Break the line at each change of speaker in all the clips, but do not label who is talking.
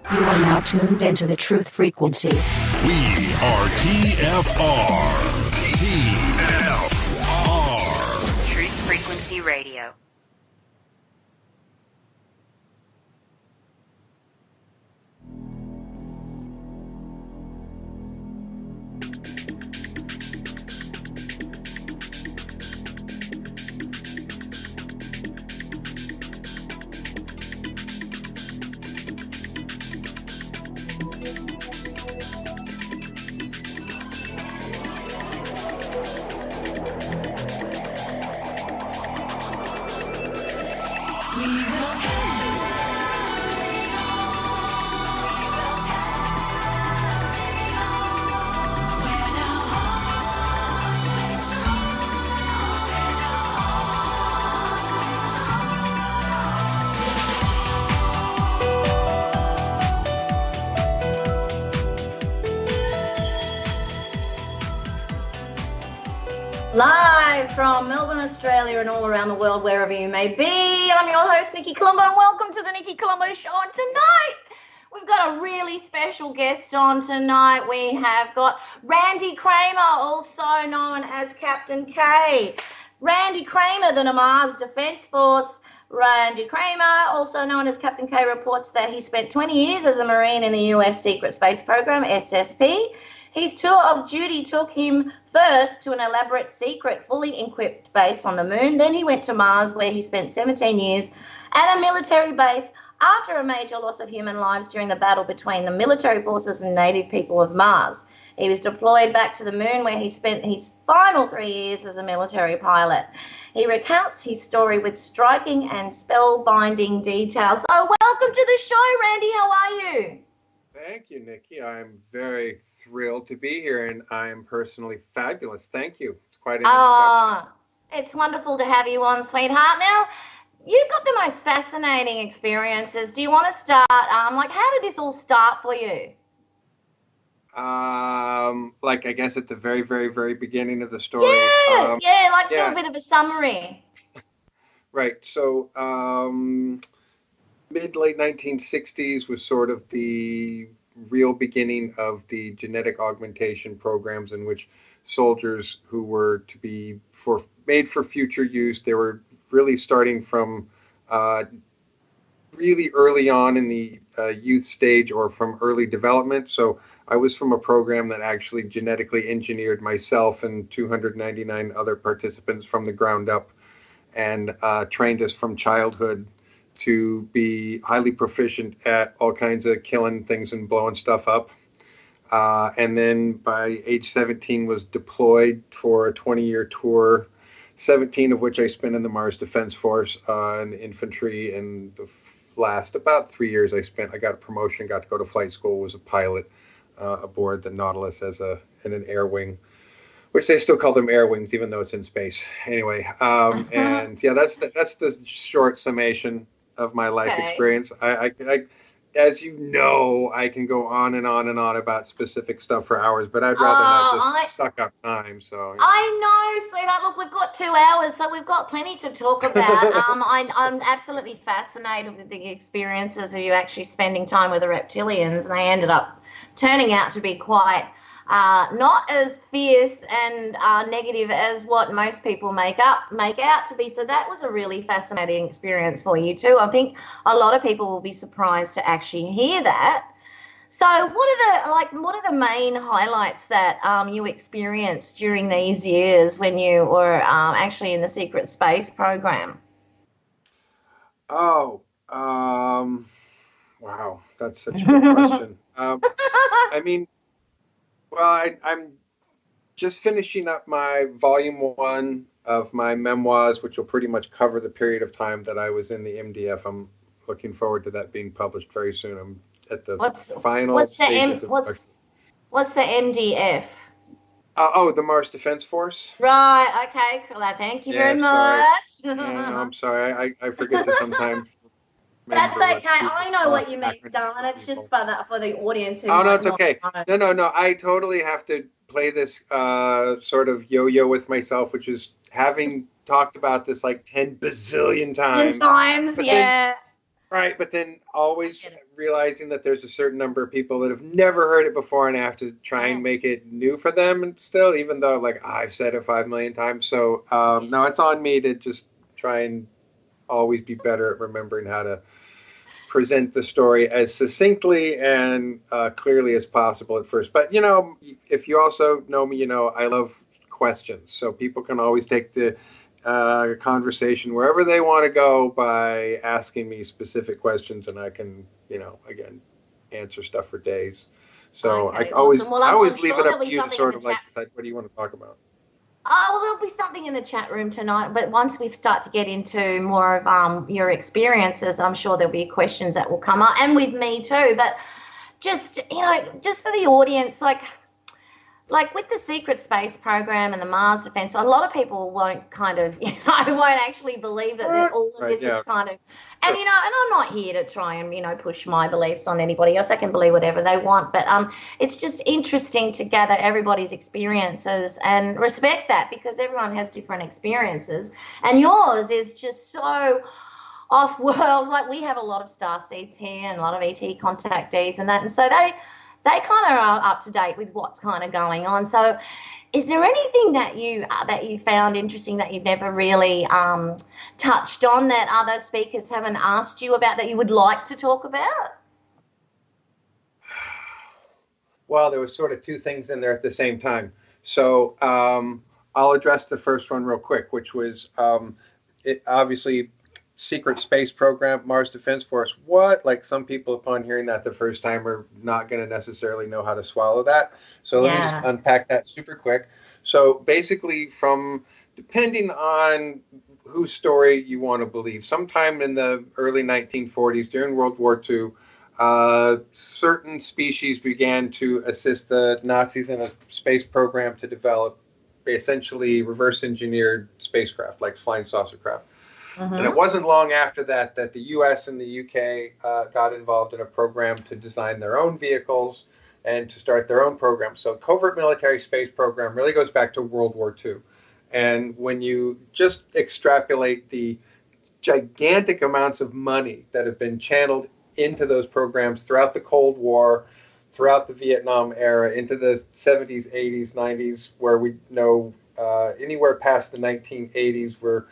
You are now tuned into the truth frequency.
We are TFR. TFR.
Truth Frequency Radio.
Live from Melbourne, Australia, and all around the world, wherever you may be. I'm your host, Nikki Colombo, and welcome to the Nikki Colombo Show. And tonight, we've got a really special guest on tonight. We have got Randy Cramer, also known as Captain Kaye. Randy Cramer, the Mars Defence Force. Randy Cramer, also known as Captain Kaye, reports that he spent 20 years as a Marine in the US Secret Space Program, SSP. His tour of duty took him first to an elaborate, secret, fully equipped base on the moon. Then he went to Mars, where he spent 17 years at a military base after a major loss of human lives during the battle between the military forces and native people of Mars. He was deployed back to the moon, where he spent his final 3 years as a military pilot. He recounts his story with striking and spellbinding details. So welcome to the show, Randy. How are you?
Thank you, Nikki. I'm very thrilled to be here, and I am personally fabulous. Thank you. It's quite an introduction.
It's wonderful to have you on, sweetheart. Now, you've got the most fascinating experiences. Do you want to start, how did this all start for you?
I guess at the very, very, very beginning of the story.
Do a bit of a summary.
Right. So, mid-late 1960s was sort of the real beginning of the genetic augmentation programs in which soldiers who were to be made for future use, they were really starting from really early on in the youth stage or from early development. So I was from a program that actually genetically engineered myself and 299 other participants from the ground up and trained us from childhood to be highly proficient at all kinds of killing things and blowing stuff up. And then by age 17 was deployed for a 20-year tour, 17 of which I spent in the Mars Defence Force in the infantry. And the last about 3 years I got a promotion, got to go to flight school, was a pilot aboard the Nautilus in an air wing, which they still call them air wings, even though it's in space. Anyway, and yeah, that's the short summation of my life experience. I as you know, I can go on and on and on about specific stuff for hours, but I'd rather not just suck up time. So yeah.
I know, sweetheart. Look, we've got 2 hours, so we've got plenty to talk about. I'm absolutely fascinated with the experiences of you actually spending time with the Reptilians, and they ended up turning out to be quite not as fierce and negative as what most people make out to be. So that was a really fascinating experience for you too. I think a lot of people will be surprised to actually hear that. So what are the main highlights that you experienced during these years when you were actually in the secret space program?
Wow, that's such a good question. I mean, well, I'm just finishing up my volume 1 of my memoirs, which will pretty much cover the period of time that I was in the MDF. I'm looking forward to that being published very soon. I'm at the final stages of...
What's the MDF?
The Mars Defence Force.
Right, okay, cool. Thank you very much.
No, I'm sorry. I forget to sometimes...
That's okay. I know what you mean, darling. It's just for the audience who...
Oh, no, it's okay. No. I totally have to play this sort of yo-yo with myself, which is having talked about this like 10 bazillion times.
Yeah.
Right, but then always realizing that there's a certain number of people that have never heard it before, and I have to try and make it new for them. And still, even though like I've said it 5 million times, so now it's on me to just try and always be better at remembering how to present the story as succinctly and clearly as possible at first. But if you also know me, I love questions, so people can always take the conversation wherever they want to go by asking me specific questions, and I can, again, answer stuff for days. So
Okay,
I always,
awesome. Well,
I always
I'm
leave
sure
it up
there'll
to
be
you to
something
sort
in
of
the
like
chat.
decide what do you want to talk about.
Oh, well, there'll be something in the chat room tonight, but once we start to get into more of your experiences, I'm sure there'll be questions that will come up, and with me too. But just, just for the audience, like with the secret space program and the Mars defense, a lot of people won't kind of, won't actually believe that all of this is kind of, and, and I'm not here to try and, push my beliefs on anybody else. They can believe whatever they want, but it's just interesting to gather everybody's experiences and respect that, because everyone has different experiences, and yours is just so off-world. Like, we have a lot of star seeds here and a lot of ET contactees and that, and so they kind of are up to date with what's kind of going on. So is there anything that you found interesting that you've never really touched on that other speakers haven't asked you about that you would like to talk about?
Well, there was sort of two things in there at the same time. So I'll address the first one real quick, which was obviously secret space program, Mars Defense Force. What? Like, some people upon hearing that the first time are not going to necessarily know how to swallow that. So let me just unpack that super quick. So basically, depending on whose story you want to believe, sometime in the early 1940s during World War II, certain species began to assist the Nazis in a space program to develop essentially reverse engineered spacecraft, like flying saucer craft. And it wasn't long after that the U.S. and the U.K. Got involved in a program to design their own vehicles and to start their own program. So covert military space program really goes back to World War II. And when you just extrapolate the gigantic amounts of money that have been channeled into those programs throughout the Cold War, throughout the Vietnam era, into the 70s, 80s, 90s, where we know anywhere past the 1980s, we're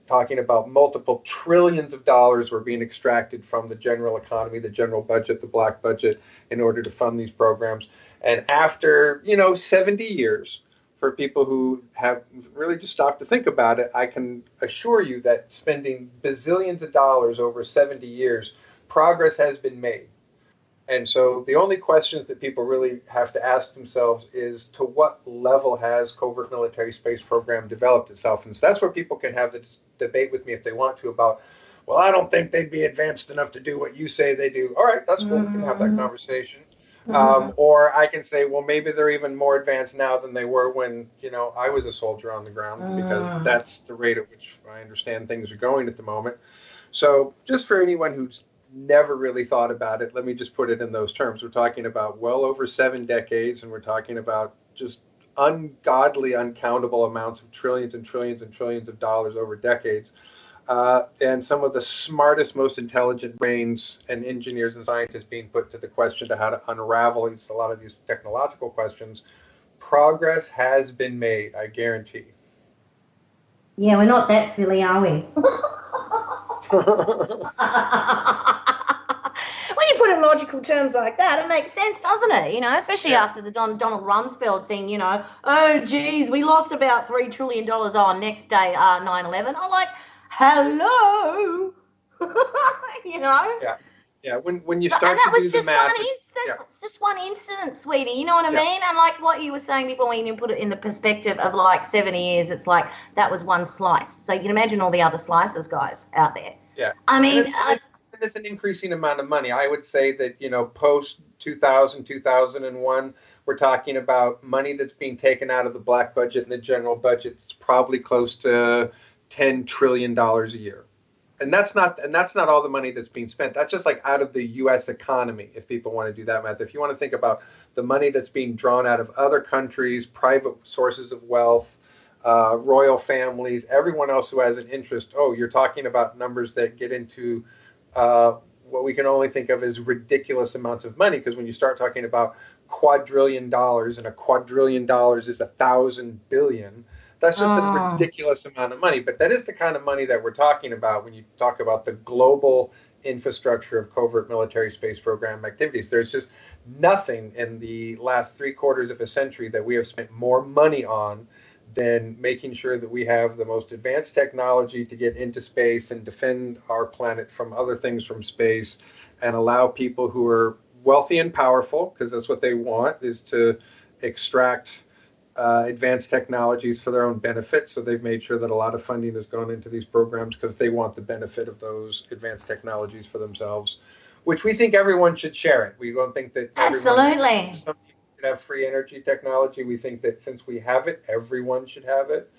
talking about multiple trillions of dollars were being extracted from the general economy, the general budget, the black budget, in order to fund these programs. And after, 70 years, for people who have really just stopped to think about it, I can assure you that spending bazillions of dollars over 70 years, progress has been made. And so the only questions that people really have to ask themselves is, to what level has covert military space program developed itself? And so that's where people can have this debate with me if they want to about, well, I don't think they'd be advanced enough to do what you say they do. All right, that's cool. We can have that conversation. Or I can say, well, maybe they're even more advanced now than they were when, I was a soldier on the ground, because that's the rate at which I understand things are going at the moment. So just for anyone who's never really thought about it, let me just put it in those terms. We're talking about well over 7 decades, and we're talking about just ungodly, uncountable amounts of trillions and trillions and trillions of dollars over decades. And some of the smartest, most intelligent brains and engineers and scientists being put to the question to how to unravel a lot of these technological questions. Progress has been made, I guarantee.
Yeah, we're not that silly, are we? When you put it in logical terms like that, it makes sense, doesn't it? Especially after the Donald Rumsfeld thing, oh, geez, we lost about $3 trillion on next day, 9/11. I'm like, hello,
Yeah. When you start to do the math.
It's just one incident, sweetie. You know what I mean? And like what you were saying before, when you put it in the perspective of like 70 years, it's like that was one slice. So you can imagine all the other slices, guys, out there.
Yeah.
I mean,
it's an increasing amount of money. I would say that, post 2000, 2001, we're talking about money that's being taken out of the black budget and the general budget. It's probably close to $10 trillion a year. And that's not all the money that's being spent. That's just like out of the U.S. economy, if people want to do that math. If you want to think about the money that's being drawn out of other countries, private sources of wealth, royal families, everyone else who has an interest, you're talking about numbers that get into what we can only think of as ridiculous amounts of money. Because when you start talking about $250,000,000,000, and $250,000,000,000 is 1,000,000,000,000, that's just a ridiculous amount of money. But that is the kind of money that we're talking about when you talk about the global infrastructure of covert military space program activities. There's just nothing in the last 3/4 of a century that we have spent more money on than making sure that we have the most advanced technology to get into space and defend our planet from other things from space, and allow people who are wealthy and powerful, because that's what they want, is to extract advanced technologies for their own benefit. So they've made sure that a lot of funding has gone into these programs because they want the benefit of those advanced technologies for themselves, which we think everyone should share it. We don't think that
Absolutely.
Some people should have free energy technology. We think that since we have it, everyone should have it.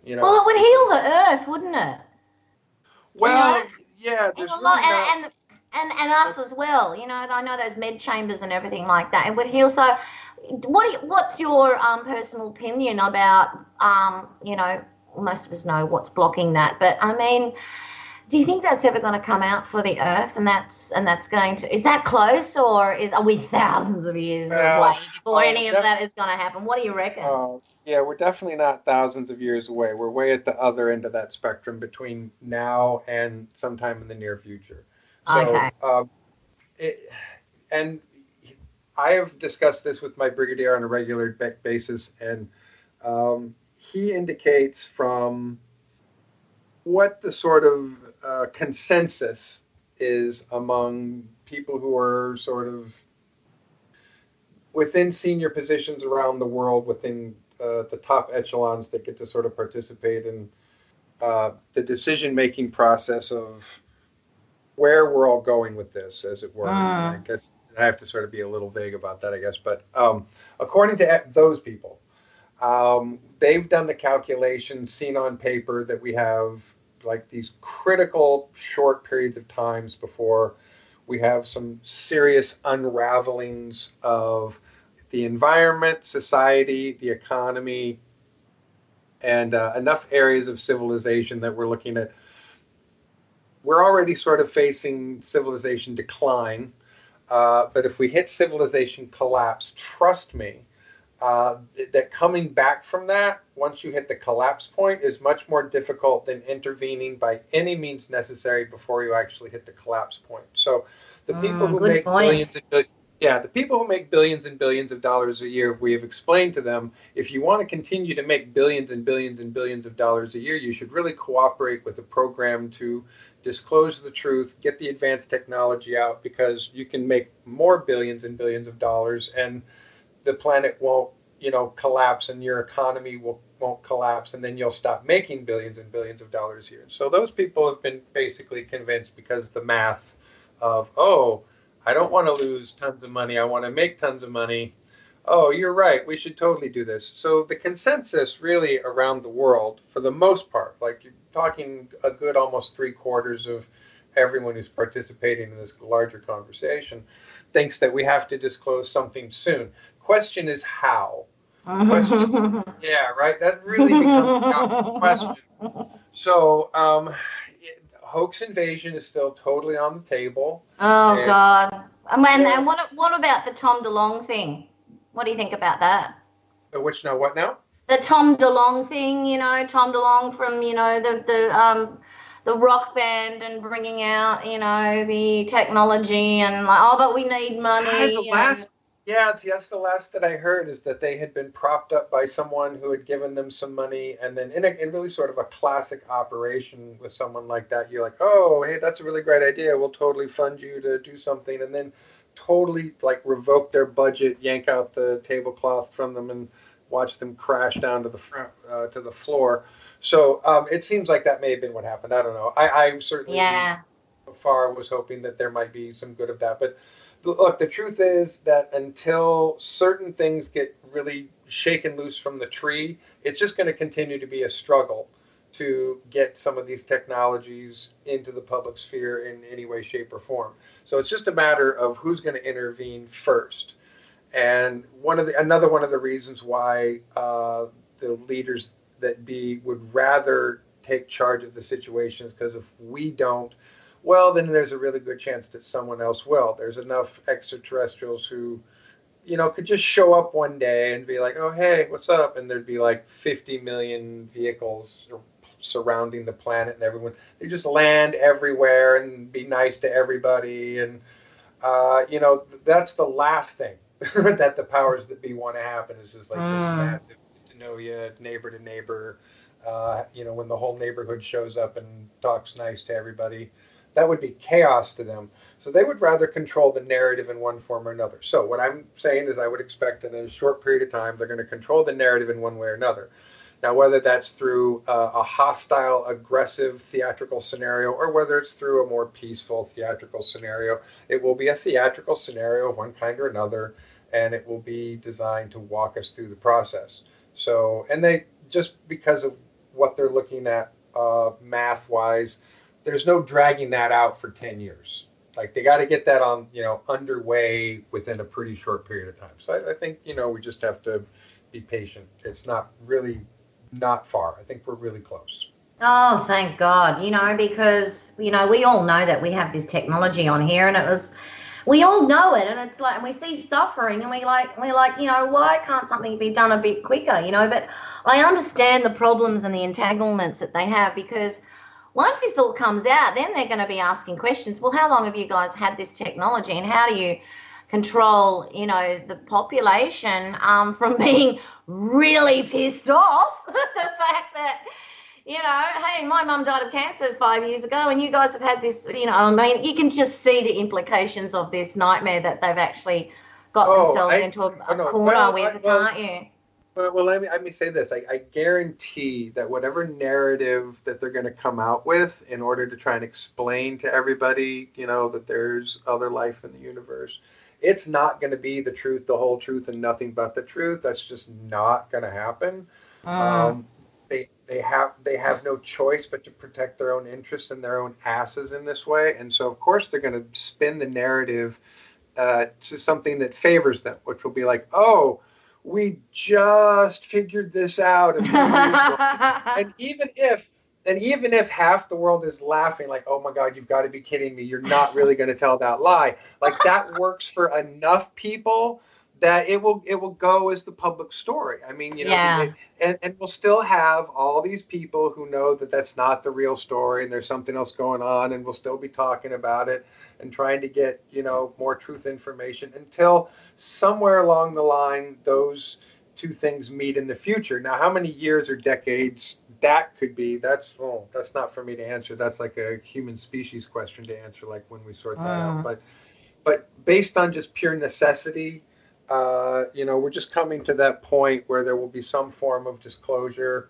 You know,
Well, it would heal the earth, wouldn't it?
well,
You know?
yeah, there's
A
really
lot,
not.
and us as well. You know, I know those med chambers and everything like that. It would heal. So, what's your personal opinion about you know, most of us know what's blocking that, but I mean, do you think that's ever going to come out for the Earth, and that's going to, is that close, or are we thousands of years away before any of that is going to happen? What do you reckon?
Yeah, we're definitely not thousands of years away. We're way at the other end of that spectrum between now and sometime in the near future. So,
Okay.
And I have discussed this with my brigadier on a regular basis, and he indicates from what the sort of consensus is among people who are sort of within senior positions around the world, within the top echelons that get to sort of participate in the decision-making process of where we're all going with this, as it were. I guess I have to sort of be a little vague about that, I guess. But according to those people, they've done the calculations, seen on paper, that we have like these critical short periods of times before we have some serious unravelings of the environment, society, the economy, and enough areas of civilization that we're looking at. We're already sort of facing civilization decline, but if we hit civilization collapse, trust me, that coming back from that, once you hit the collapse point, is much more difficult than intervening by any means necessary before you actually hit the collapse point. So the people who make billions and billions, the people who make billions and billions of dollars a year, we have explained to them, if you want to continue to make billions and billions and billions of dollars a year, you should really cooperate with a program to disclose the truth, get the advanced technology out, because you can make more billions and billions of dollars, and the planet won't, collapse, and your economy won't collapse, and then you'll stop making billions and billions of dollars a year. So those people have been basically convinced, because the math of, I don't want to lose tons of money, I want to make tons of money. Oh, you're right, we should totally do this. So the consensus really around the world, for the most part, like you're talking a good almost 3/4 of everyone who's participating in this larger conversation, thinks that we have to disclose something soon. Question is how. Yeah, right. That really becomes the question. So, hoax invasion is still totally on the table.
Oh, God. And what about the Tom DeLonge thing? What do you think about that?
Which now? What now?
The Tom DeLonge thing. Tom DeLonge from the rock band, and bringing out the technology, and like, but we need money.
That's the last that I heard, is that they had been propped up by someone who had given them some money, and then in really sort of a classic operation with someone like that, you're like, oh, hey, that's a really great idea, we'll totally fund you to do something, and then totally like revoke their budget, yank out the tablecloth from them, and watch them crash down to the front to the floor. So it seems like that may have been what happened. I don't know. I certainly so far was hoping that there might be some good of that, but look, the truth is that until certain things get really shaken loose from the tree, it's just going to continue to be a struggle to get some of these technologies into the public sphere in any way, shape, or form. So it's just a matter of who's going to intervene first. And another one of the reasons why the leaders that be would rather take charge of the situation is because if we don't, well, then there's a really good chance that someone else will. There's enough extraterrestrials who, could just show up one day and be like, oh, hey, what's up? And there'd be like 50 million vehicles surrounding the planet and everyone. They just land everywhere and be nice to everybody. And, that's the last thing that the powers that be want to happen is just like this massive to know you, neighbor to neighbor. When the whole neighborhood shows up and talks nice to everybody, that would be chaos to them. So they would rather control the narrative in one form or another. So what I'm saying is I would expect that in a short period of time, they're going to control the narrative in one way or another. Now, whether that's through a hostile, aggressive theatrical scenario or whether it's through a more peaceful theatrical scenario, it will be a theatrical scenario of one kind or another, and it will be designed to walk us through the process. So, and they, just because of what they're looking at math-wise, there's no dragging that out for 10 years. Like, they got to get that on, underway within a pretty short period of time. So I think, we just have to be patient. It's not far. I think we're really close.
Oh, thank God, because, we all know that we have this technology on here, and we all know it, and it's like, and we see suffering, and we're like, why can't something be done a bit quicker, but I understand the problems and the entanglements that they have, because once this all comes out, then they're going to be asking questions. Well, how long have you guys had this technology, and how do you control, the population from being really pissed off the fact that, hey, my mum died of cancer 5 years ago, and you guys have had this, you can just see the implications of this nightmare that they've actually got themselves into a corner with, can't you?
Well, let me say this. I guarantee that whatever narrative that they're going to come out with in order to try and explain to everybody, that there's other life in the universe, it's not going to be the truth, the whole truth, and nothing but the truth. That's just not going to happen. They have no choice but to protect their own interests and their own asses in this way. And so, of course, they're going to spin the narrative to something that favors them, which will be like, oh, we just figured this out. And even if half the world is laughing, like, oh my God, you've got to be kidding me, you're not really going to tell that lie. Like, that works for enough people that it will go as the public story. I mean, and we'll still have all these people who know that that's not the real story and there's something else going on, and we'll still be talking about it and trying to get, more truth information until somewhere along the line those two things meet in the future. Now, how many years or decades that could be, that's not for me to answer. That's like a human species question to answer, like when we sort that out. But based on just pure necessity, we're just coming to that point where there will be some form of disclosure,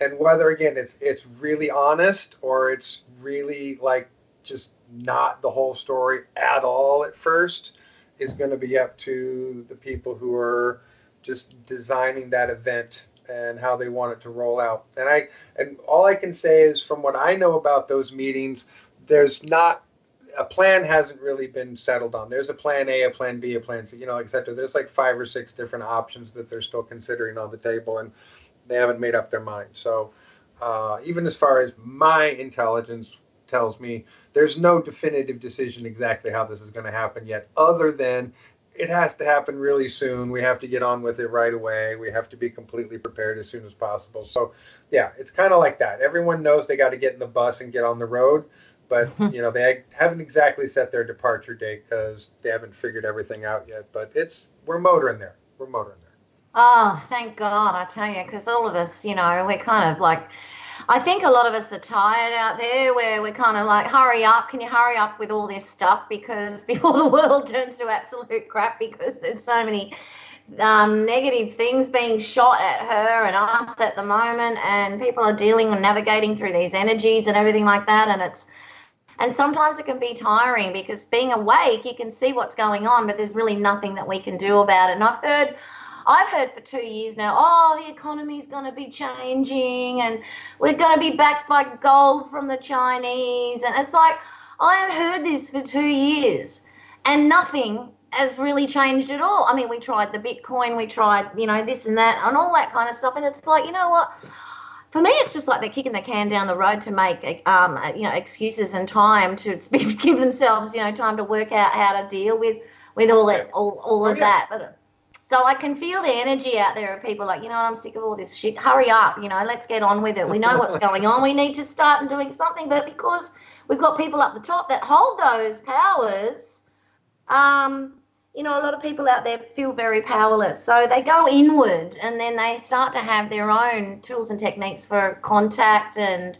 and whether, again, it's really honest or it's really like just not the whole story at all at first is going to be up to the people who are just designing that event and how they want it to roll out. And all I can say is, from what I know about those meetings, there's not a plan hasn't really been settled on. There's a plan A, a plan B, a plan C, et cetera. There's like 5 or 6 different options that they're still considering on the table, and they haven't made up their mind. So even as far as my intelligence tells me, there's no definitive decision exactly how this is going to happen yet, other than it has to happen really soon. We have to get on with it right away. We have to be completely prepared as soon as possible. So, yeah, it's kind of like that. Everyone knows they got to get in the bus and get on the road. But, they haven't exactly set their departure date because they haven't figured everything out yet. But we're motoring there.
Oh, thank God, I tell you, because all of us, we're kind of like, I think a lot of us are tired out there where we're kind of like, hurry up. Can you hurry up with all this stuff? Because before the world turns to absolute crap, because there's so many negative things being shot at her and us at the moment, and people are dealing and navigating through these energies and everything like that. And sometimes it can be tiring, because being awake, you can see what's going on, but there's really nothing that we can do about it. And I've heard for 2 years now, the economy's going to be changing and we're going to be backed by gold from the Chinese. And it's like, I have heard this for 2 years and nothing has really changed at all. I mean, we tried the Bitcoin, we tried, this and that and all that kind of stuff. And it's like, you know what? for me, it's just like they're kicking the can down the road to make, excuses and time to give themselves, time to work out how to deal with all of that. But, so I can feel the energy out there of people like, I'm sick of all this shit. Hurry up, let's get on with it. We know what's going on. We need to start and doing something. But because we've got people up the top that hold those powers, a lot of people out there feel very powerless. So they go inward and then they start to have their own tools and techniques for contact and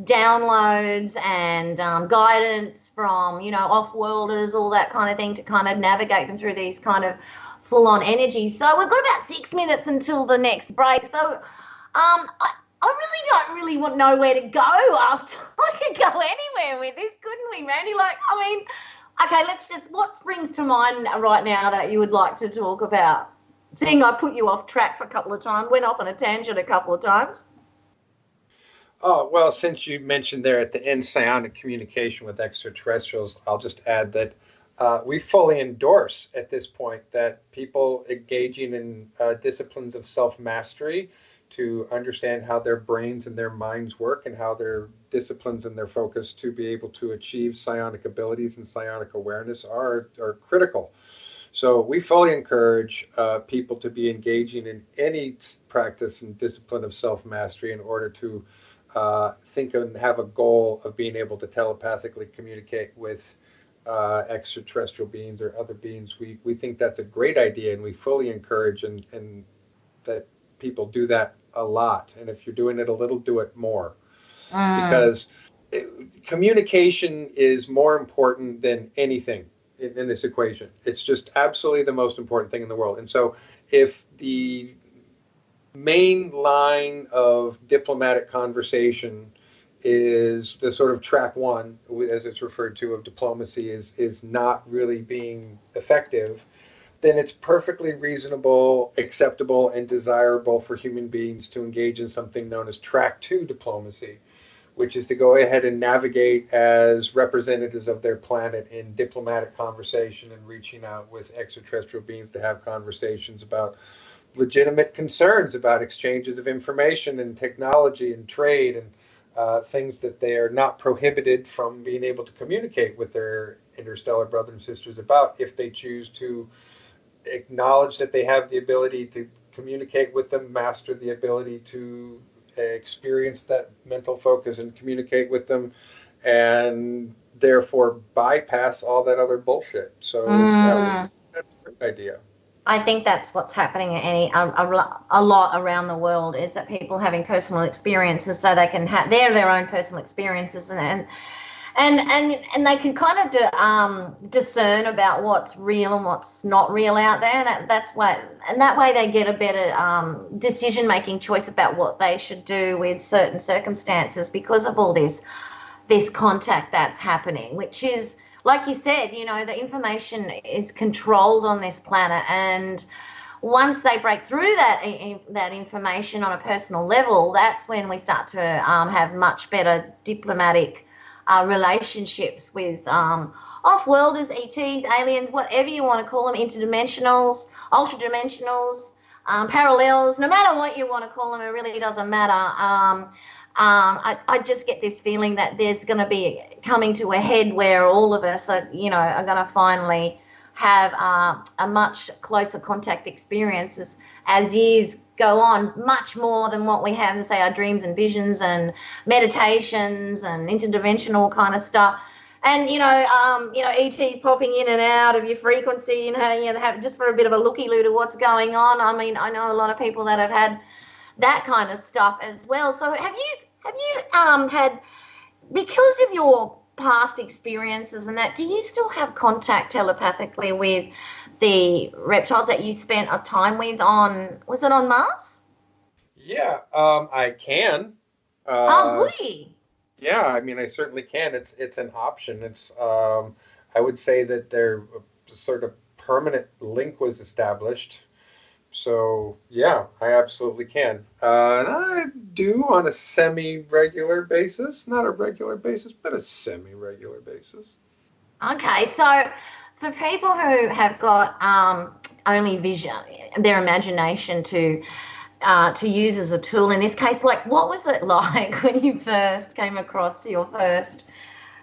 downloads and guidance from, off-worlders, all that kind of thing, to kind of navigate them through these kind of full-on energies. So we've got about 6 minutes until the next break. So I really don't know where to go after. I could go anywhere with this, couldn't we, Randy? Okay, what springs to mind right now that you would like to talk about? Seeing I put you off track for a couple of times, went off on a tangent a couple of times.
Oh, well, since you mentioned there at the end psionic communication with extraterrestrials, I'll just add that we fully endorse at this point that people engaging in disciplines of self-mastery to understand how their brains and their minds work and how their disciplines and their focus to be able to achieve psionic abilities and psionic awareness are critical. So we fully encourage people to be engaging in any practice and discipline of self-mastery in order to think and have a goal of being able to telepathically communicate with extraterrestrial beings or other beings. We think that's a great idea, and we fully encourage and that people do that a lot. And if you're doing it a little, do it more. Because communication is more important than anything in this equation. It's just absolutely the most important thing in the world. And so if the main line of diplomatic conversation is the sort of track one, as it's referred to, of diplomacy is not really being effective, then it's perfectly reasonable, acceptable, and desirable for human beings to engage in something known as track two diplomacy, which is to go ahead and navigate as representatives of their planet in diplomatic conversation and reaching out with extraterrestrial beings to have conversations about legitimate concerns about exchanges of information and technology and trade and things that they are not prohibited from being able to communicate with their interstellar brothers and sisters about, if they choose to acknowledge that they have the ability to communicate with them, master the ability to experience that mental focus and communicate with them, and therefore bypass all that other bullshit. So that's a great idea.
I think that's what's happening a lot around the world, is that people having personal experiences, so they can have their own personal experiences and they can kind of discern about what's real and what's not real out there. That way they get a better decision-making choice about what they should do with certain circumstances because of all this contact that's happening, which is, like you said, the information is controlled on this planet, and once they break through that information on a personal level, that's when we start to have much better diplomatic relationships with off-worlders, ETs, aliens, whatever you want to call them, interdimensionals, ultra-dimensionals, parallels, no matter what you want to call them, it really doesn't matter. I just get this feeling that there's going to be coming to a head where all of us are going to finally have a much closer contact experiences as years go on, much more than what we have in, say, our dreams and visions and meditations and interdimensional kind of stuff. And, ETs popping in and out of your frequency, have just for a bit of a looky-loo to what's going on. I mean, I know a lot of people that have had that kind of stuff as well. So have you had, because of your past experiences and that, do you still have contact telepathically with the reptiles that you spent a time with was it on Mars?
Yeah, I can.
Goody.
Yeah, I mean, I certainly can. It's an option. It's I would say that their sort of permanent link was established. So yeah, I absolutely can. And I do on a semi-regular basis, not a regular basis, but a semi-regular basis.
Okay, so for people who have got only vision, their imagination to to use as a tool in this case. Like, what was it like when you first came across your first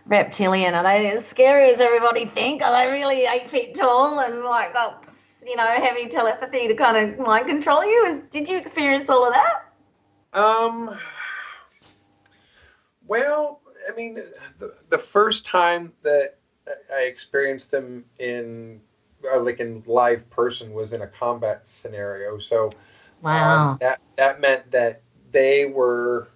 reptilian? Are they as scary as everybody think? Are they really 8 feet tall and like got, heavy telepathy to kind of mind control you? Did you experience all of that?
Well, I mean, the first time that I experienced them in live person was in a combat scenario. So
Wow.
that meant that they were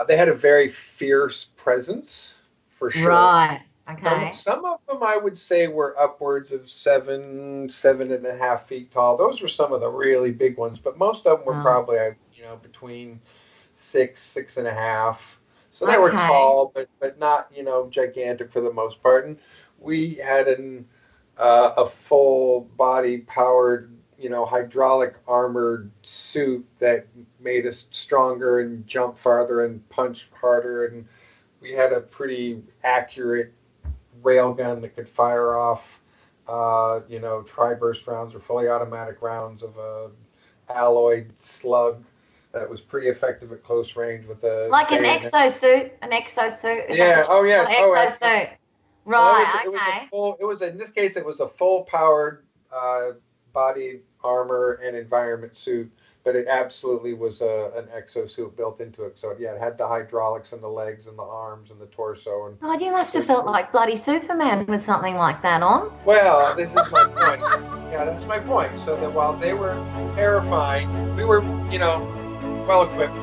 they had a very fierce presence for sure.
Right. Okay.
Some of them I would say were upwards of 7.5 feet tall. Those were some of the really big ones, but most of them were probably between 6.5. So they were tall, but not gigantic for the most part. And we had a full body powered hydraulic armored suit that made us stronger and jump farther and punch harder, and we had a pretty accurate railgun that could fire off tri-burst rounds or fully automatic rounds of a alloyed slug that was pretty effective at close range with a
an exosuit. An exosuit.
Yeah. Oh yeah.
An exosuit. Right.
In this case it was a full powered body armor and environment suit, but it absolutely was an exosuit built into it. So it had the hydraulics and the legs and the arms and the torso. And
God, you must have felt like bloody Superman with something like that on.
Well, this is my point. Yeah, that's my point. So that while they were terrifying, we were, well equipped.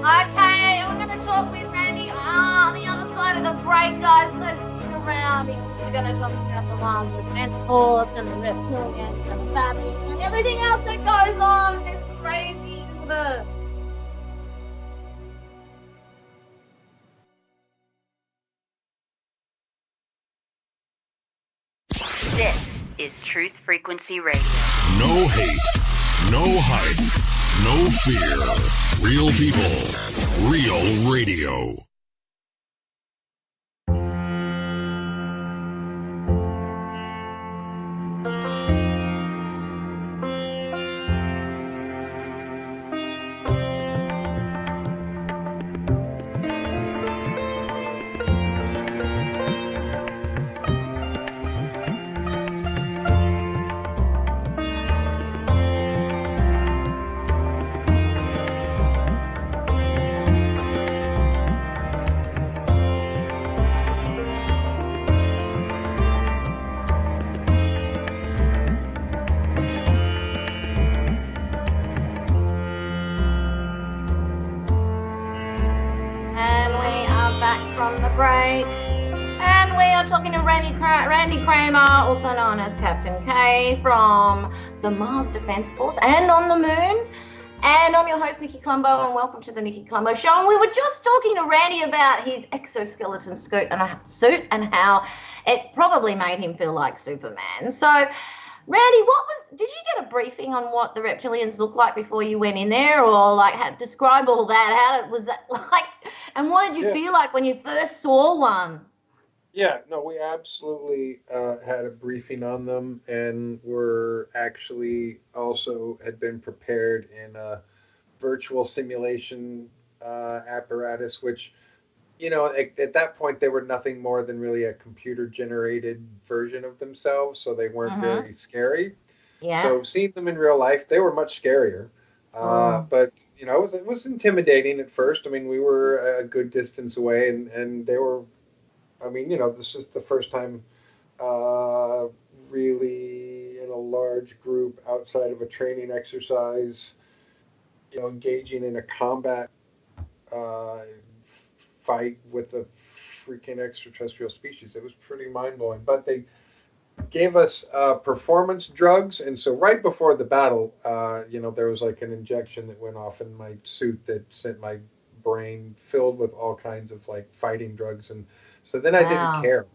Okay, we're going to talk with Randy on the other side of the break, guys. So stick around because we're going to talk about the Mars Defense Force and the Reptilians and the battles and everything else that goes on in this crazy universe.
This is Truth Frequency Radio.
No hate, no hype, no fear. Real people, real radio.
Break. And we are talking to Randy Cramer, also known as Captain Kaye, from the Mars Defense Force and on the Moon. And I'm your host, Nikki Colombo, and welcome to the Nikki Colombo Show. And we were just talking to Randy about his exoskeleton suit and how it probably made him feel like Superman. So, Randy, did you get a briefing on what the reptilians looked like before you went in there, or describe all that? How was that like? And what did you feel like when you first saw one?
Yeah, no, we absolutely had a briefing on them, and were actually also had been prepared in a virtual simulation apparatus, which, at that point they were nothing more than really a computer-generated version of themselves, so they weren't very scary.
Yeah.
So seeing them in real life, they were much scarier. But it was intimidating at first. I mean, we were a good distance away, and they were. I mean, this is the first time really in a large group outside of a training exercise, engaging in a combat fight with a freaking extraterrestrial species. It was pretty mind-blowing. But they gave us performance drugs, and so right before the battle, there was like an injection that went off in my suit that sent my brain filled with all kinds of like fighting drugs, and so then I didn't care.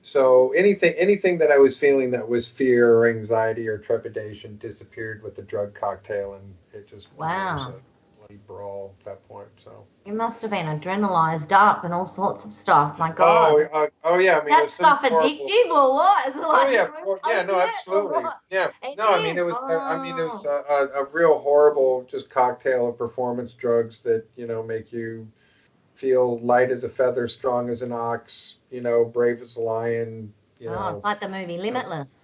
So anything that I was feeling that was fear or anxiety or trepidation disappeared with the drug cocktail, and it just was brawl at that point. So
You must have been adrenalized up and all sorts of stuff. My God.
oh yeah, I mean,
That stuff addictive or what? Is it like
no, absolutely, yeah.
It
No, I mean,
is.
it was a real horrible just cocktail of performance drugs that make you feel light as a feather, strong as an ox, brave as a lion.
It's like the movie Limitless.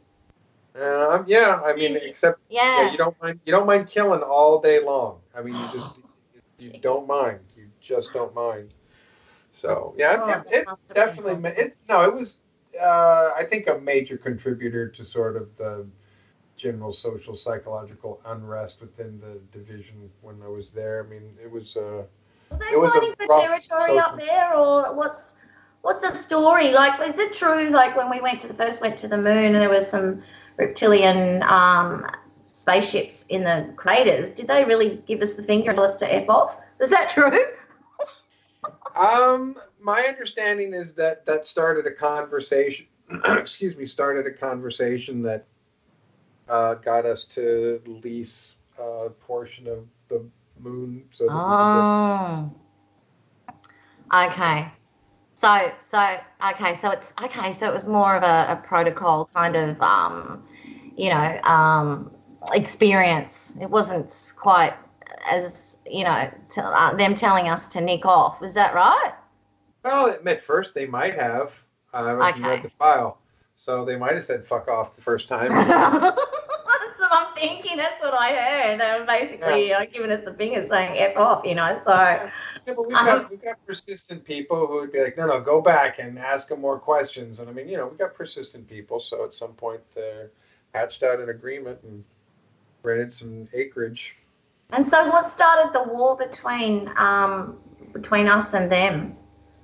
Yeah, I mean, except you don't mind killing all day long. I mean, you don't mind. You just don't mind. So yeah, it definitely it was I think a major contributor to sort of the general social psychological unrest within the division when I was there. I mean, it was
Were they fighting for territory up there, or what's the story? Like, is it true? Like when we first went to the moon, and there was some reptilian spaceships in the craters. Did they really give us the finger and tell us to F off? Is that true?
My understanding is that started a conversation. Started a conversation that got us to lease a portion of the moon. So that
okay. So it was more of a protocol kind of experience. It wasn't quite as them telling us to nick off. Was that right?
Well, at first they might have. I haven't read the file, so they might have said "fuck off" the first time.
That's what I'm thinking. That's what I heard. They were basically giving us the finger, saying "f off," So.
Yeah, but we've got persistent people who would be like, no, go back and ask them more questions. And I mean, we've got persistent people. So at some point, they hatched out an agreement and rented some acreage.
And so, what started the war between us and them?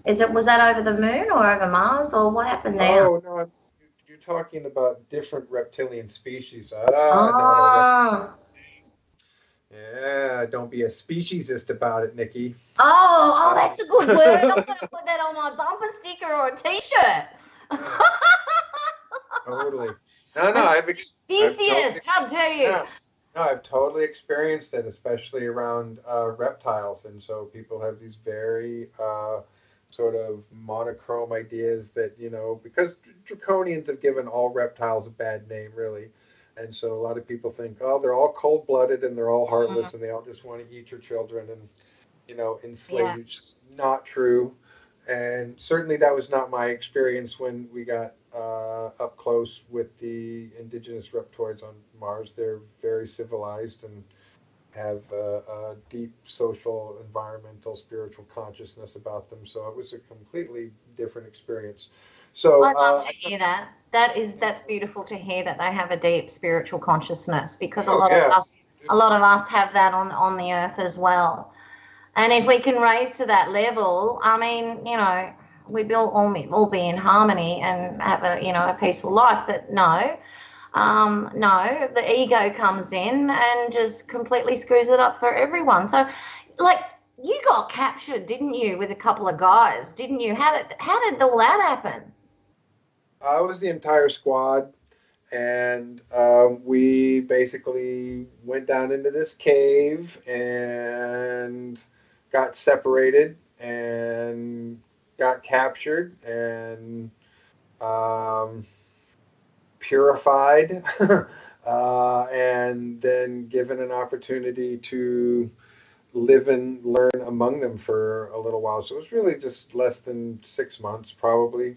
Was that over the moon or over Mars, or what happened there?
Oh no, you're talking about different reptilian species.
Oh.
Yeah, don't be a speciesist about it, Nikki.
Oh, that's a good word. I'm going to put that on my bumper sticker or a T-shirt.
Totally. No,
Speciesist, how dare you?
No, I've totally experienced it, especially around reptiles. And so people have these very sort of monochrome ideas that, because draconians have given all reptiles a bad name, really. And so a lot of people think, oh, they're all cold-blooded and they're all heartless and they all just want to eat your children and, enslave you. It's just not true. And certainly that was not my experience when we got up close with the indigenous reptoids on Mars. They're very civilized and have a deep social, environmental, spiritual consciousness about them. So it was a completely different experience. So
I'd love to hear that. That's beautiful to hear that they have a deep spiritual consciousness, because a lot of us have that on the earth as well. And if we can raise to that level, I mean, we'd all be in harmony and have a peaceful life. But no, the ego comes in and just completely screws it up for everyone. So, like, you got captured, didn't you, with a couple of guys, didn't you? How did all that happen?
I was the entire squad, and we basically went down into this cave and got separated and got captured and purified and then given an opportunity to live and learn among them for a little while. So it was really just less than 6 months, probably.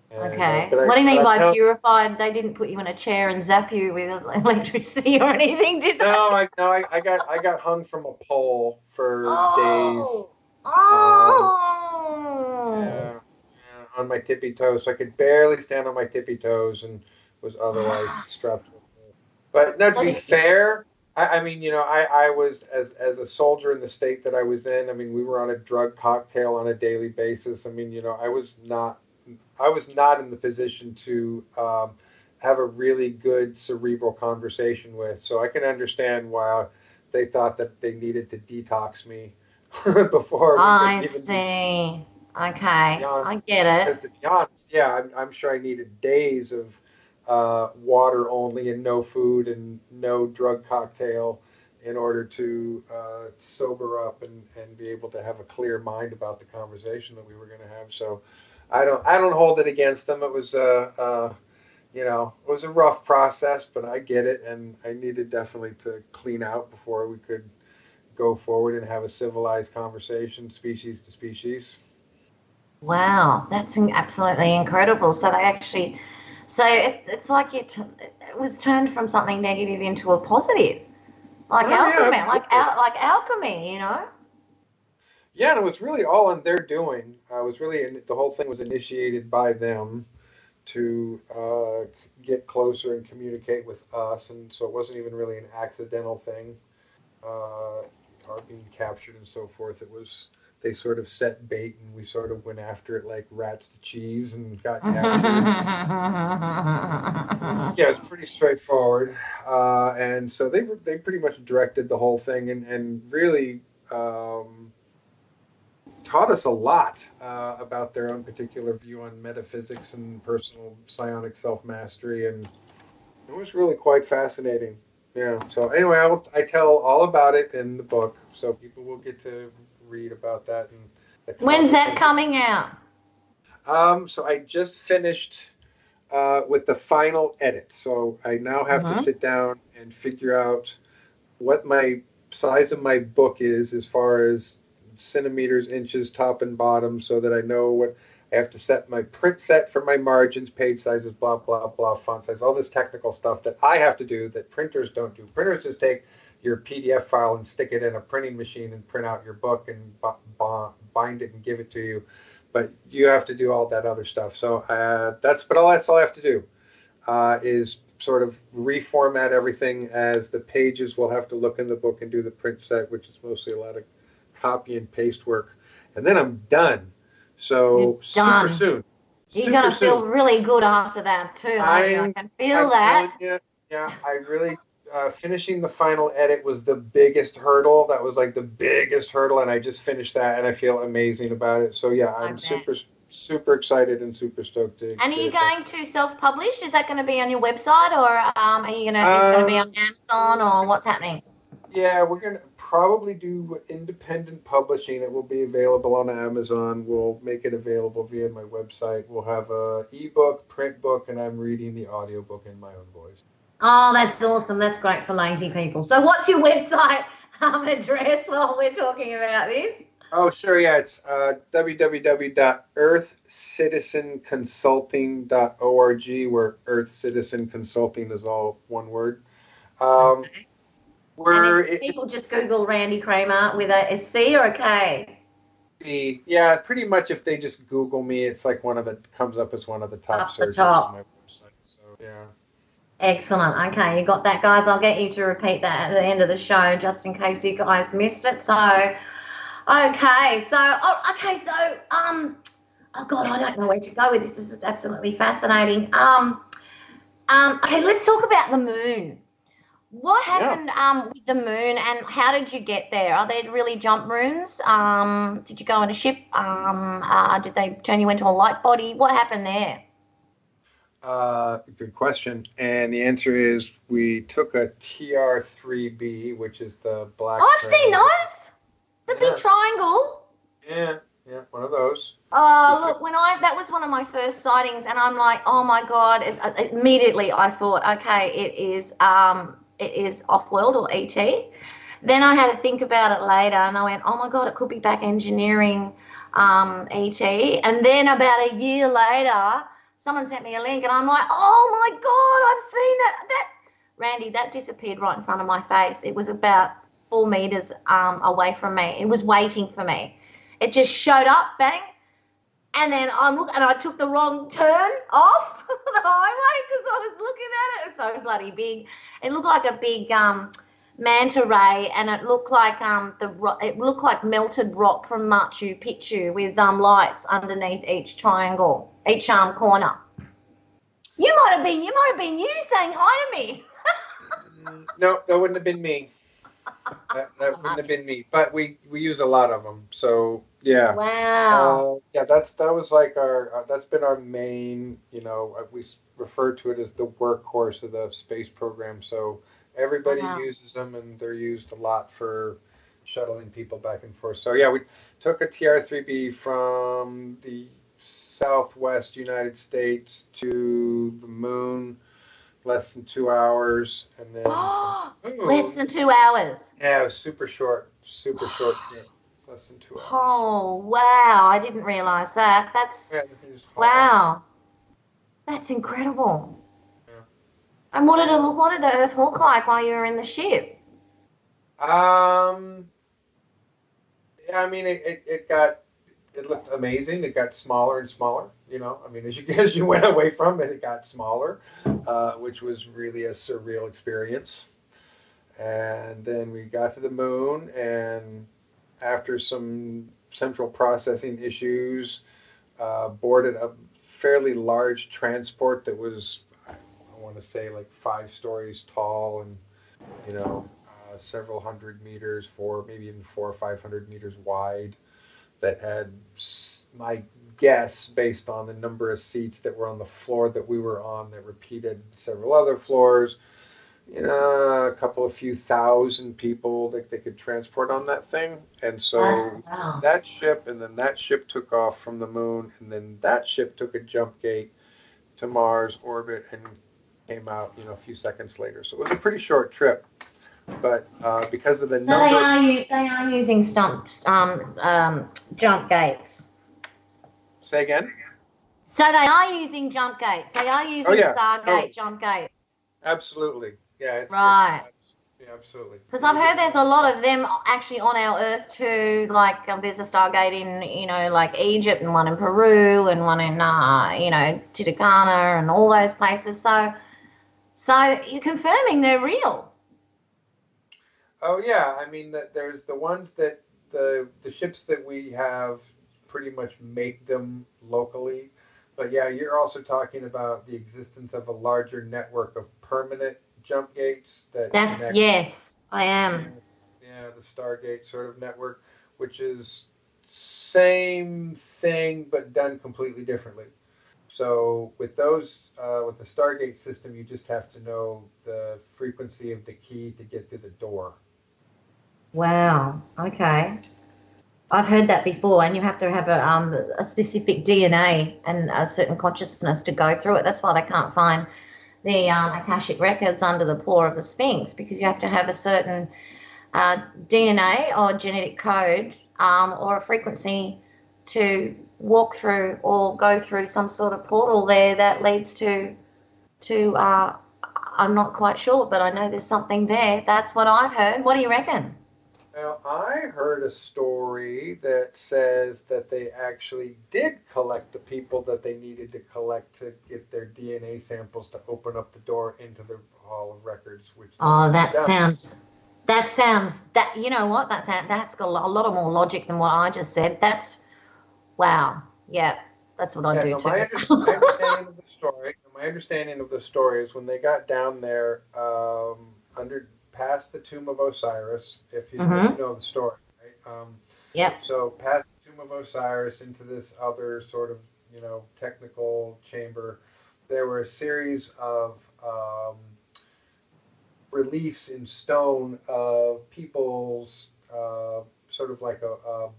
And,
okay. What do you mean by purified? They didn't put you in a chair and zap you with electricity or anything, did they?
No, I got hung from a pole for days. Yeah, on my tippy toes. So I could barely stand on my tippy toes and was otherwise strapped. But no, to be fair, I mean, I was as a soldier in the state that I was in. I mean, we were on a drug cocktail on a daily basis. I mean, I was not in the position to have a really good cerebral conversation with. So I can understand why they thought that they needed to detox me before.
I see. Okay, I get it.
Because to be honest, I'm sure I needed days of water only and no food and no drug cocktail in order to sober up and be able to have a clear mind about the conversation that we were going to have. So I don't hold it against them. It was it was a rough process, but I get it, and I needed definitely to clean out before we could go forward and have a civilized conversation, species to species.
Wow, that's absolutely incredible. So they actually, it's like it was turned from something negative into a positive, like alchemy, like alchemy, you know.
Yeah, and it was really all on their doing. The whole thing was initiated by them to get closer and communicate with us, and so it wasn't even really an accidental thing, our being captured and so forth. It was they sort of set bait, and we sort of went after it like rats to cheese and got captured. Yeah, it's pretty straightforward, and so they pretty much directed the whole thing and really. Taught us a lot about their own particular view on metaphysics and personal psionic self-mastery, and it was really quite fascinating. Yeah. So anyway, I tell all about it in the book, so people will get to read about that. And
when's that coming out?
So I just finished with the final edit, so I now have to sit down and figure out what my size of my book is as far as centimeters, inches, top and bottom, so that I know what I have to set my print set for my margins, page sizes, blah, blah, blah, font size, all this technical stuff that I have to do that printers don't do. Printers just take your PDF file and stick it in a printing machine and print out your book and bind it and give it to you. But you have to do all that other stuff. So that's all I have to do is sort of reformat everything, as the pages will have to look in the book and do the print set, which is mostly a lot of copy and paste work, and then I'm done. So super soon.
You're gonna feel really good after that too. I can feel that.
Yeah, I really finishing the final edit was the biggest hurdle. That was like the biggest hurdle, and I just finished that, and I feel amazing about it. So yeah, I'm super excited and super stoked to.
And are you going to self-publish? Is that going to be on your website, or are you gonna? Is it going to be on Amazon, or what's happening?
Yeah, we're gonna probably do independent publishing. It will be available on Amazon. We'll make it available via my website. We'll have a ebook, print book, and I'm reading the audiobook in my own voice.
Oh, that's awesome. That's great for lazy people. So what's your website address while we're talking about this?
Oh, sure. Yeah, it's www.earthcitizenconsulting.org, where Earth Citizen Consulting is all one word.
Okay. And if people just Google Randy Cramer with a C or a K?
C. Yeah, pretty much if they just Google me, it's like comes up as one of the top searches on my website. So, yeah.
Excellent. Okay, you got that, guys. I'll get you to repeat that at the end of the show just in case you guys missed it. So, oh God, I don't know where to go with this. This is absolutely fascinating. Okay, let's talk about the moon. What happened with the moon, and how did you get there? Are they really jump moons? Did you go on a ship? Did they turn you into a light body? What happened there?
Good question. And the answer is we took a TR3B, which is the black.
Oh, I've seen those. The big triangle.
Yeah, one of those.
Oh, look, that was one of my first sightings, and I'm like, oh my God! Immediately I thought, okay, it is off-world or ET. Then I had to think about it later, and I went, oh my God, it could be back engineering ET. And then about a year later, someone sent me a link, and I'm like, oh my God, I've seen that. Randy, that disappeared right in front of my face. It was about 4 meters away from me. It was waiting for me. It just showed up, bang. And then I took the wrong turn off the highway because I was looking at it. It was so bloody big. It looked like a big manta ray, and it looked like melted rock from Machu Picchu with lights underneath each triangle, each corner. You might have been you saying hi to me.
No, that wouldn't have been me. That wouldn't have been me. But we use a lot of them. So yeah.
Wow.
That's been our main. We refer to it as the workhorse of the space program. So everybody
Wow.
uses them, and they're used a lot for shuttling people back and forth. So yeah, we took a TR-3B from the southwest United States to the moon, less than 2 hours, and then from the
Less
moon,
than 2 hours.
yeah, it was super short trip. It's less than 2 hours.
Oh, wow. I didn't realize that.
Yeah, the thing is hot.
Wow. That's incredible.
Yeah.
And what did the Earth look like while you were in the ship?
Yeah, I mean, it looked amazing. It got smaller and smaller. I mean, as you went away from it, it got smaller, which was really a surreal experience. And then we got to the moon, and after some central processing issues, boarded a fairly large transport that was, I want to say, like 5 stories tall, and several hundred meters, maybe even 400 or 500 meters wide, that had, my guess, based on the number of seats that were on the floor that we were on, that repeated several other floors, a few thousand people that they could transport on that thing. And so
Wow.
that ship, and then that ship took off from the moon, and then that ship took a jump gate to Mars orbit and came out, a few seconds later. So it was a pretty short trip. But because of the
So
number,
they are using jump gates.
say again.
So they are using jump gates. They are using Stargate
totally.
jump gates.
Absolutely, yeah.
Right.
Yeah, absolutely.
Because I've heard there's a lot of them actually on our Earth too. Like there's a Stargate in, like Egypt, and one in Peru, and one in, Titicaca, and all those places. So you're confirming they're real.
Oh yeah, I mean that there's the ones that the ships that we have pretty much make them locally. But yeah, you're also talking about the existence of a larger network of permanent jump gates that connect.
Yes, I am.
Yeah, the Stargate sort of network, which is same thing but done completely differently. So with those, with the Stargate system, you just have to know the frequency of the key to get to the door.
Wow. Okay. I've heard that before, and you have to have a specific DNA and a certain consciousness to go through it. That's why they can't find the Akashic records under the paw of the Sphinx, because you have to have a certain DNA or genetic code or a frequency to walk through or go through some sort of portal there that leads to I'm not quite sure, but I know there's something there. That's what I've heard. What do you reckon?
Now, I heard a story that says that they actually did collect the people that they needed to collect to get their DNA samples to open up the door into the Hall of Records.
You know what? That's got a lot more logic than what I just said. That's, wow. Yeah, that's what I do too.
My understanding of the story is when they got down there, past the tomb of Osiris, if you know the story, right?
Yep.
So past the tomb of Osiris into this other sort of, technical chamber, there were a series of reliefs in stone of people's, sort of like a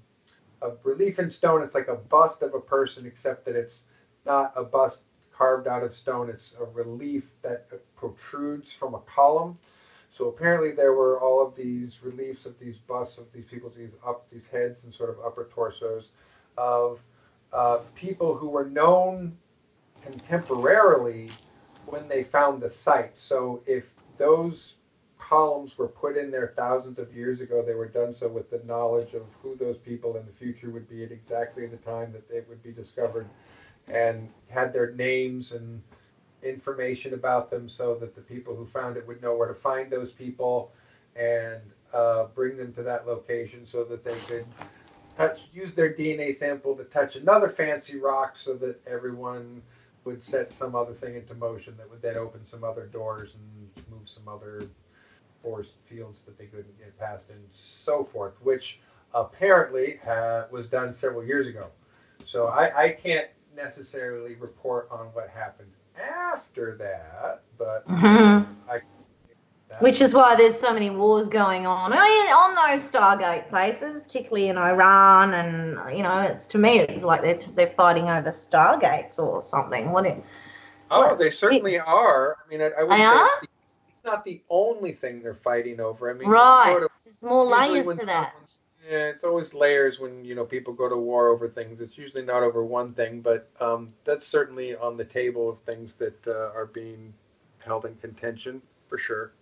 relief in stone. It's like a bust of a person, except that it's not a bust carved out of stone. It's a relief that protrudes from a column. So apparently there were all of these reliefs of these busts of these people, these heads and sort of upper torsos of people who were known contemporarily when they found the site. So if those columns were put in there thousands of years ago, they were done so with the knowledge of who those people in the future would be at exactly the time that they would be discovered, and had their names and information about them, so that the people who found it would know where to find those people and bring them to that location, so that they could use their DNA sample to touch another fancy rock, so that everyone would set some other thing into motion that would then open some other doors and move some other force fields that they couldn't get past, and so forth, which apparently was done several years ago. So I can't necessarily report on what happened after that, but that
Which is why there's so many wars going on. On those Stargate places, particularly in Iran, and it's, to me, it's like they're fighting over Stargates or something.
They certainly are. I mean, I wouldn't say it's not the only thing they're fighting over. I mean,
right. There's more layers to that.
Yeah, it's always layers when people go to war over things. It's usually not over one thing, but that's certainly on the table of things that are being held in contention for sure.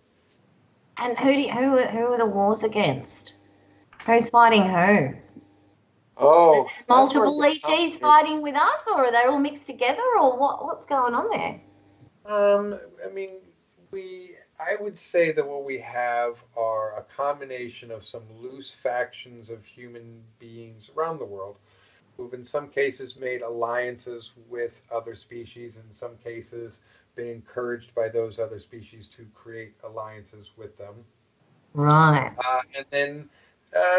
And who are the wars against? Who's fighting who?
Oh,
multiple ETs fighting with us, or are they all mixed together, or what's going on there?
I mean, I would say that what we have are a combination of some loose factions of human beings around the world who've in some cases made alliances with other species, in some cases been encouraged by those other species to create alliances with them.
Right.
And then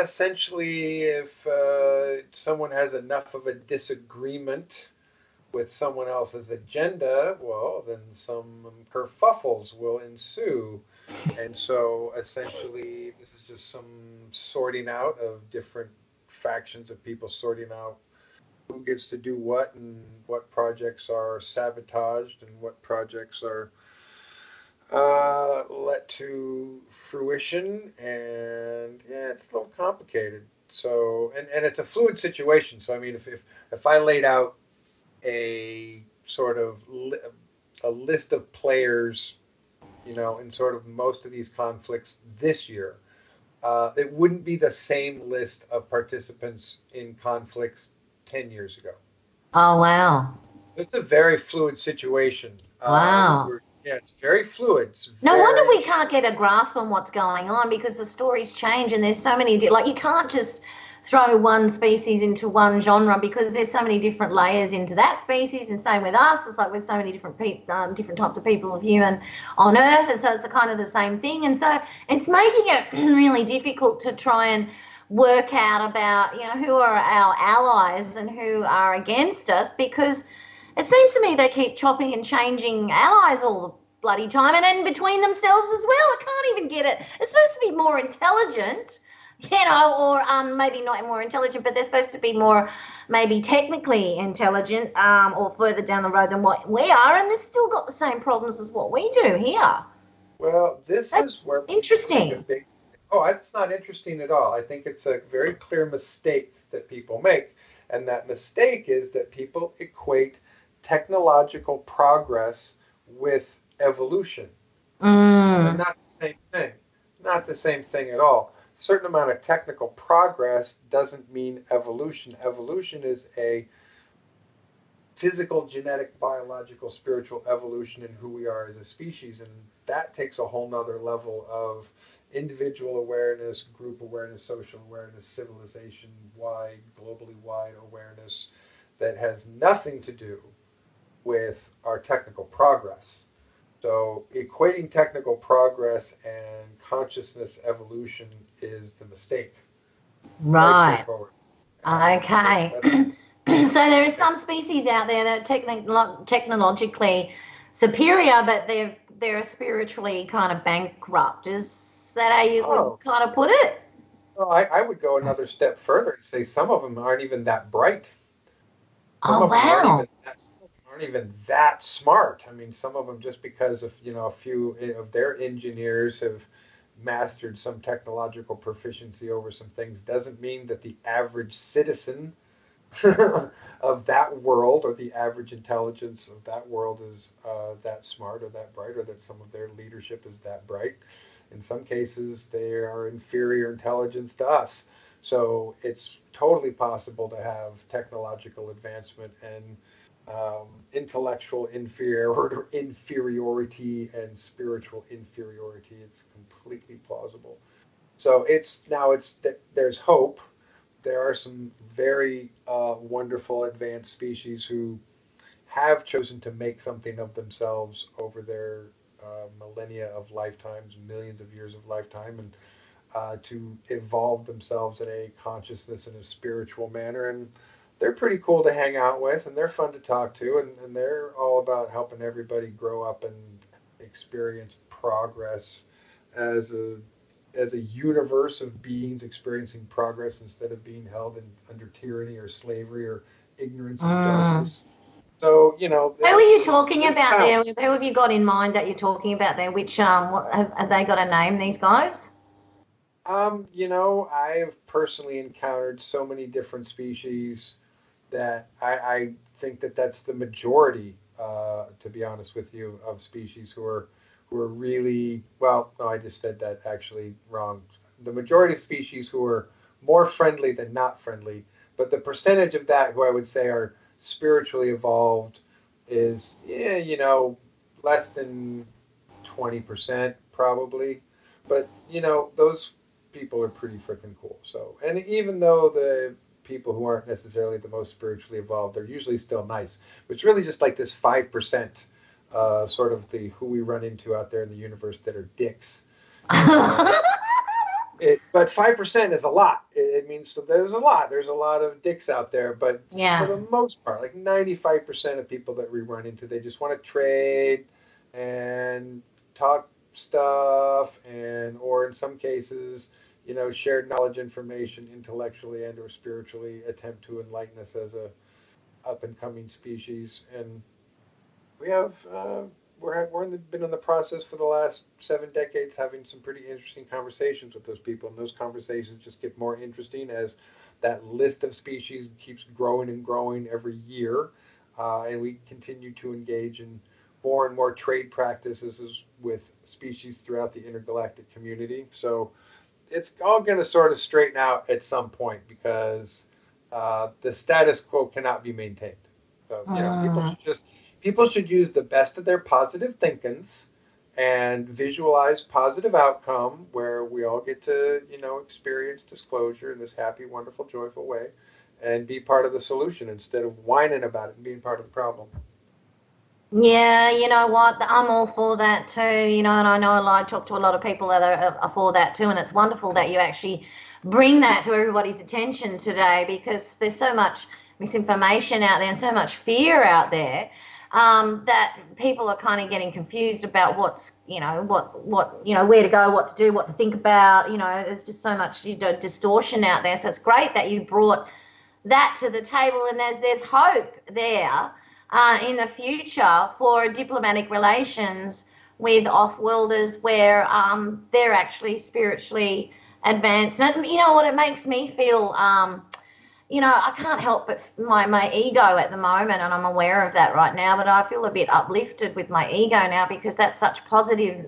essentially, if someone has enough of a disagreement with someone else's agenda, well, then some kerfuffles will ensue. And so essentially, this is just some sorting out of different factions of people sorting out who gets to do what and what projects are sabotaged and what projects are let to fruition. And yeah, it's a little complicated. So, and it's a fluid situation. So, I mean, if I laid out a sort of a list of players, in sort of most of these conflicts this year, it wouldn't be the same list of participants in conflicts 10 years ago.
Oh, wow.
It's a very fluid situation.
Wow.
It's very fluid.
No wonder we can't get a grasp on what's going on, because the stories change and there's so many, like, you can't just throw one species into one genre, because there's so many different layers into that species, and same with us. It's like with so many different different types of people of human on Earth, and so it's kind of the same thing. And so it's making it really difficult to try and work out about, who are our allies and who are against us, because it seems to me they keep chopping and changing allies all the bloody time, and in between themselves as well. I can't even get it. It's supposed to be more intelligent, or maybe not more intelligent, but they're supposed to be more maybe technically intelligent, or further down the road than what we are, and they've still got the same problems as what we do here.
Well, that's is where
interesting.
It's not interesting at all. I think it's a very clear mistake that people make, and that mistake is that people equate technological progress with evolution. They're not the same thing. Not the same thing at all. A certain amount of technical progress doesn't mean evolution. Evolution is a physical, genetic, biological, spiritual evolution in who we are as a species, and that takes a whole nother level of individual awareness, group awareness, social awareness, civilization-wide, globally wide awareness that has nothing to do with our technical progress. So equating technical progress and consciousness evolution is the mistake.
Right. Okay. So there are some species out there that are technologically superior, but they're spiritually kind of bankrupt. Is that how you would kind of put it?
Well, I would go another step further and say some of them aren't even that bright.
Some of them
aren't even that smart. I mean, some of them, just because of a few of their engineers have mastered some technological proficiency over some things, doesn't mean that the average citizen of that world, or the average intelligence of that world, is that smart or that bright, or that some of their leadership is that bright. In some cases, they are inferior intelligence to us. So it's totally possible to have technological advancement and intellectual inferiority and spiritual inferiority. It's completely plausible. So there's hope. There are some very wonderful advanced species who have chosen to make something of themselves over their millennia of lifetimes, millions of years of lifetime, and to evolve themselves in a consciousness and a spiritual manner. And they're pretty cool to hang out with, and they're fun to talk to, and they're all about helping everybody grow up and experience progress as a universe of beings experiencing progress instead of being held under tyranny or slavery or ignorance and darkness. So,
who are you talking about there? Who have you got in mind that you're talking about there? Which have they got a name, these guys?
I've personally encountered so many different species that I think that's the majority, to be honest with you, of species who are really, well, no, I just said that actually wrong. The majority of species who are more friendly than not friendly, but the percentage of that who I would say are spiritually evolved is, less than 20% probably. But, those people are pretty freaking cool. So, and even though the people who aren't necessarily the most spiritually evolved, they're usually still nice. It's really just like this 5%, sort of who we run into out there in the universe that are dicks. But 5% is a lot. It means there's a lot. There's a lot of dicks out there, but for the most part, like 95% of people that we run into, they just want to trade and talk stuff, or in some cases, shared knowledge, information, intellectually and or spiritually, attempt to enlighten us as a up and coming species. And we have been in the process for the last 7 decades having some pretty interesting conversations with those people, and those conversations just get more interesting as that list of species keeps growing and growing every year, and we continue to engage in more and more trade practices with species throughout the intergalactic community. So it's all going to sort of straighten out at some point, because the status quo cannot be maintained. So people should use the best of their positive thinkings and visualize positive outcome where we all get to, experience disclosure in this happy, wonderful, joyful way, and be part of the solution instead of whining about it and being part of the problem.
Yeah, you know what? I'm all for that too, and I know I talk to a lot of people that are for that too, and it's wonderful that you actually bring that to everybody's attention today, because there's so much misinformation out there and so much fear out there. That people are kind of getting confused about what's, where to go, what to do, what to think about. There's just so much distortion out there. So it's great that you brought that to the table, and there's hope there in the future for diplomatic relations with off-worlders where they're actually spiritually advanced. And you know what, it makes me feel I can't help but my ego at the moment, and I'm aware of that right now, but I feel a bit uplifted with my ego now, because that's such positive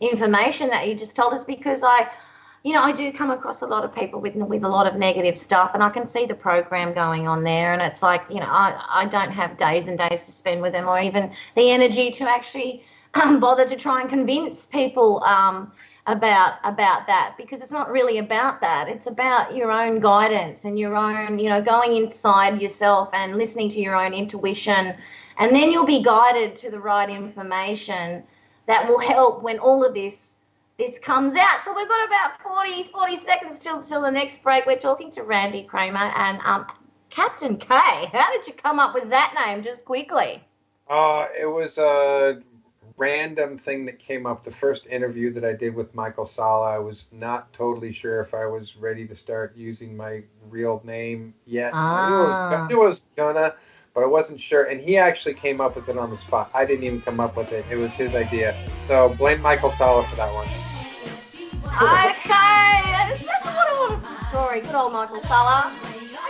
information that you just told us, because I do come across a lot of people with a lot of negative stuff, and I can see the program going on there, and it's like, I don't have days and days to spend with them, or even the energy to actually bother to try and convince people about that, because it's not really about that. It's about your own guidance and your own, going inside yourself and listening to your own intuition, and then you'll be guided to the right information that will help when all of this comes out. So we've got about 40 seconds till the next break. We're talking to Randy Cramer and Captain Kaye. How did you come up with that name, just quickly?
It was a random thing that came up. The first interview that I did with Michael Sala, I was not totally sure if I was ready to start using my real name yet. I knew I was gonna, but I wasn't sure. And he actually came up with it on the spot. I didn't even come up with it. It was his idea. So blame Michael Sala for that one.
Okay, that's what I wanted for the story. Good old Michael Sala.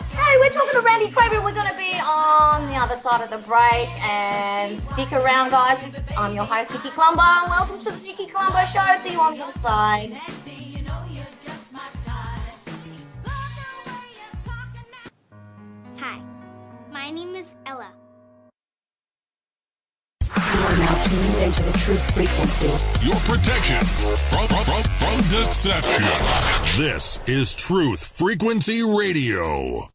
Okay, we're talking to Randy Cramer. We're going to be on the other side of the break, and stick around, guys. I'm your host, Nikki Colombo, and welcome to the Nikki Colombo Show. See you on the other side.
Hi, my name is Ella.
You are now tuned into the truth frequency.
Your protection from deception. This is Truth Frequency Radio.